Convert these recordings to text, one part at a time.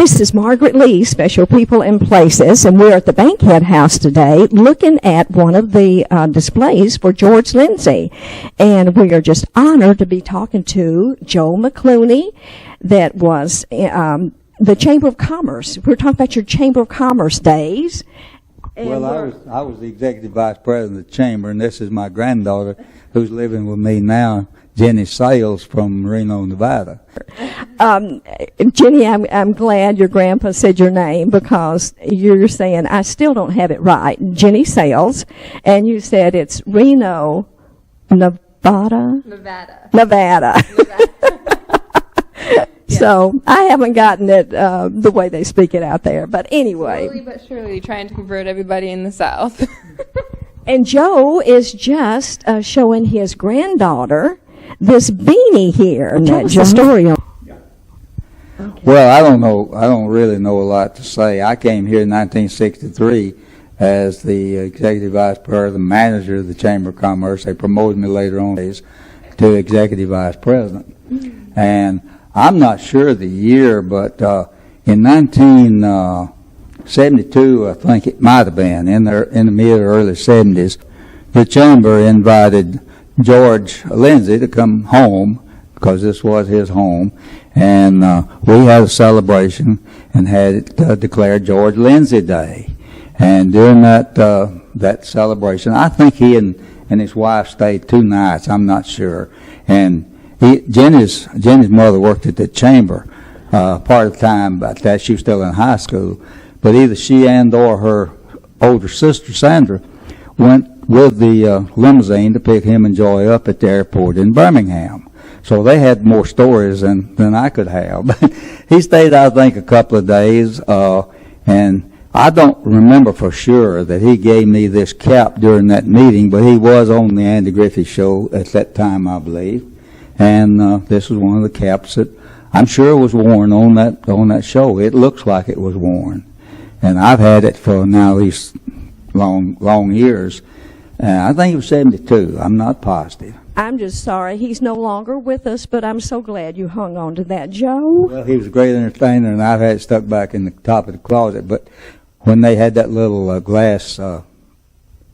This is Margaret Lee, Special People and Places, and we're at the Bankhead House today looking at one of the displays for George Lindsey. And we are just honored to be talking to Joe McClooney, that was the Chamber of Commerce. We're talking about your Chamber of Commerce days. Well, I was the Executive Vice President of the Chamber, and this is my granddaughter who's living with me now, Jenny Sales from Reno, Nevada. Jenny, I'm glad your grandpa said your name, because you're saying, I still don't have it right, Jenny Sales, and you said it's Reno, Nevada. So I haven't gotten it the way they speak it out there, but anyway. Slowly but surely trying to convert everybody in the South. And Joe is just showing his granddaughter this beanie here. Tell us the story on. Okay. Well, I don't really know a lot to say. I came here in 1963 as the Executive Vice President, manager of the Chamber of Commerce. They promoted me later on to Executive Vice President. Mm-hmm. And I'm not sure of the year, but in 1972, I think it might have been, in the mid or early 70s, the Chamber invited George Lindsey to come home, because this was his home, and we had a celebration and had it declared George Lindsey Day. And during that celebration, I think he and his wife stayed 2 nights, I'm not sure. And Jenny's mother worked at the Chamber part of the time, but that she was still in high school. But either she or her older sister, Sandra, went with the limousine to pick him and Joy up at the airport in Birmingham. So they had more stories than I could have. He stayed, I think, a couple of days, and I don't remember for sure that he gave me this cap during that meeting, but he was on the Andy Griffith Show at that time, I believe. And this was one of the caps that I'm sure was worn on that show. It looks like it was worn. And I've had it for now at least long years. I think it was 72. I'm not positive. I'm just sorry he's no longer with us, but I'm so glad you hung on to that, Joe. Well, he was a great entertainer, and I've had it stuck back in the top of the closet. But when they had that little glass,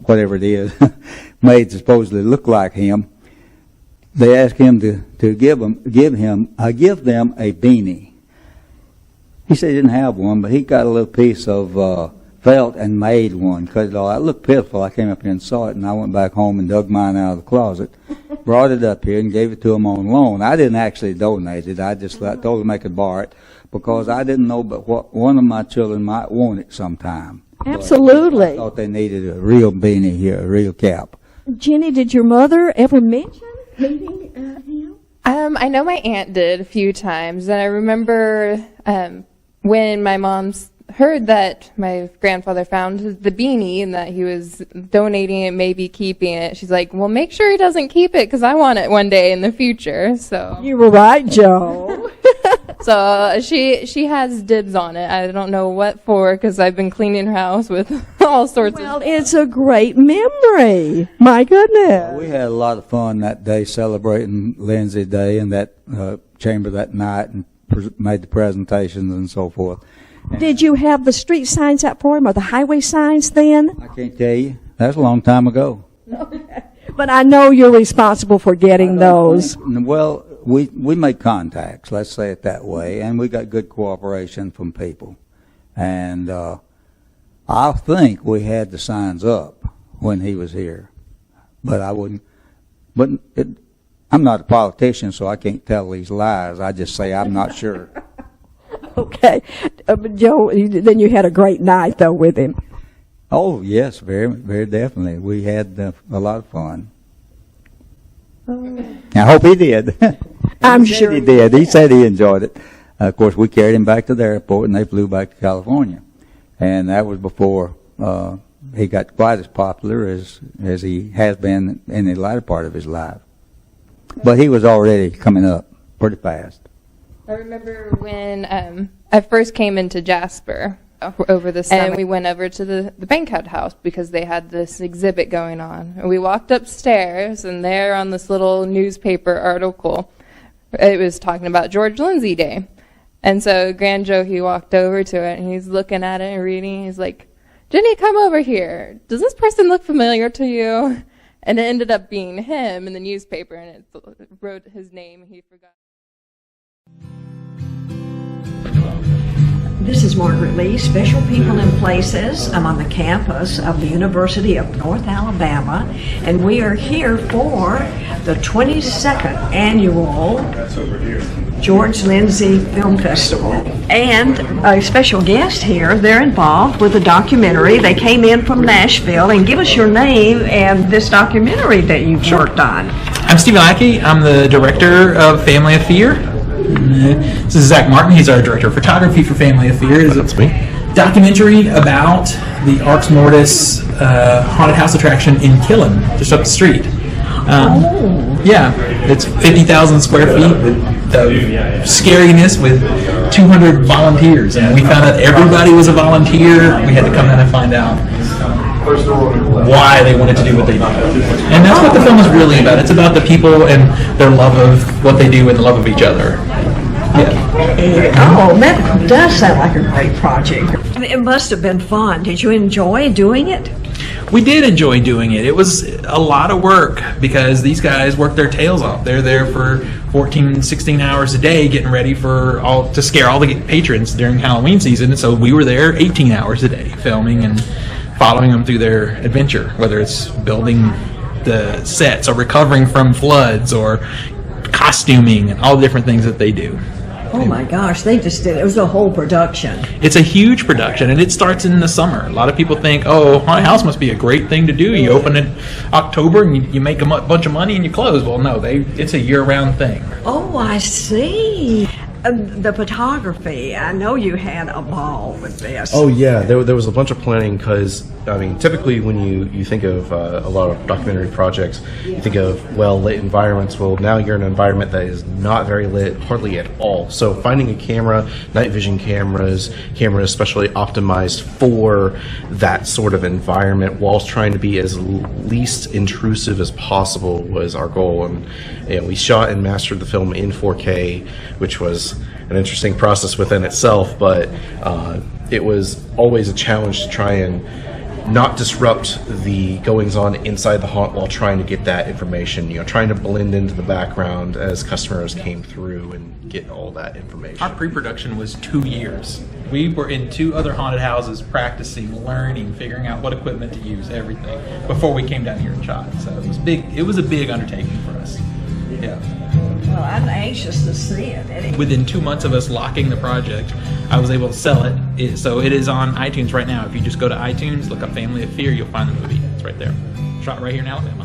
whatever it is, made to supposedly look like him, they asked him to give them a beanie. He said he didn't have one, but he got a little piece of felt and made one, because it looked pitiful. I came up here and saw it, and I went back home and dug mine out of the closet, brought it up here and gave it to him on loan. I didn't actually donate it. I just told him I could borrow it, because I didn't know but what one of my children might want it sometime. Absolutely. But I thought they needed a real beanie here, a real cap. Jenny, did your mother ever mention meeting him? I know my aunt did a few times, and I remember when my mom's heard that my grandfather found the beanie and that he was donating it, maybe keeping it. She's like, well, make sure he doesn't keep it, because I want it one day in the future. So you were right, Joe. So she has dibs on it. I don't know what for, because I've been cleaning her house with all sorts of. Well, it's a great memory. My goodness. We had a lot of fun that day celebrating Lindsey Day and that chamber that night, and made the presentations and so forth. Did you have the street signs out for him, or the highway signs then? I can't tell you. That's a long time ago. But I know you're responsible for getting those. Well, we made contacts, let's say it that way, and we got good cooperation from people. And I think we had the signs up when he was here. But I wouldn't. But I'm not a politician, so I can't tell these lies. I just say I'm not sure. Okay. But Joe, then you had a great night, though, with him. Oh, yes, very, very definitely. We had a lot of fun. I hope he did. I'm sure he did. He said he enjoyed it. Of course, we carried him back to the airport, and they flew back to California. And that was before he got quite as popular as he has been in the latter part of his life. But he was already coming up pretty fast. I remember when I first came into Jasper over the summer, and we went over to the Bankhead House because they had this exhibit going on. And we walked upstairs, and there on this little newspaper article, it was talking about George Lindsey Day. And so Grand Joe, he walked over to it, and he's looking at it and reading. He's like, Jenny, come over here. Does this person look familiar to you? And it ended up being him in the newspaper, and it wrote his name, and he forgot. This is Margaret Lee, Special People in Places. I'm on the campus of the University of North Alabama, and we are here for the 22nd annual George Lindsey Film Festival. And a special guest here, they're involved with a documentary. They came in from Nashville, and give us your name and this documentary that you've worked on. I'm Steve Lackey. I'm the director of Family of Fear. This is Zach Martin. He's our director of photography for Family of Fear. It's a documentary about the Arx Mortis haunted house attraction in Killen, just up the street. Yeah, it's 50,000 square feet of scariness with 200 volunteers. And we found out everybody was a volunteer. We had to come down and find out why they wanted to do what they do. And that's what the film is really about. It's about the people and their love of what they do and the love of each other. Oh, that does sound like a great project. It must have been fun. Did you enjoy doing it? We did enjoy doing it. It was a lot of work because these guys work their tails off. They're there for 14, 16 hours a day getting ready to scare all the patrons during Halloween season. And so we were there 18 hours a day filming and following them through their adventure, whether it's building the sets or recovering from floods or costuming and all the different things that they do. Oh my gosh, they just did it. It was a whole production. It's a huge production, and it starts in the summer. A lot of people think, oh, haunted house must be a great thing to do. You open in October and you make a bunch of money and you close. Well, no, it's a year-round thing. Oh, I see. The photography, I know you had a ball with this. Oh yeah, there was a bunch of planning because, I mean, typically when you think of a lot of documentary projects, you think of well-lit environments. Well, now you're in an environment that is not very lit, hardly at all. So finding a camera, night vision cameras especially optimized for that sort of environment whilst trying to be as least intrusive as possible was our goal. And we shot and mastered the film in 4K, which was an interesting process within itself, but it was always a challenge to try and not disrupt the goings-on inside the haunt while trying to get that information, trying to blend into the background as customers came through and get all that information. Our pre-production was 2 years. We were in 2 other haunted houses practicing, learning, figuring out what equipment to use, everything, before we came down here and shot. So it was big. It was a big undertaking for us. Yeah. Well, I'm anxious to see it. Within 2 months of us locking the project, I was able to sell it. So it is on iTunes right now. If you just go to iTunes, look up Family of Fear, you'll find the movie. It's right there. Shot right here in Alabama.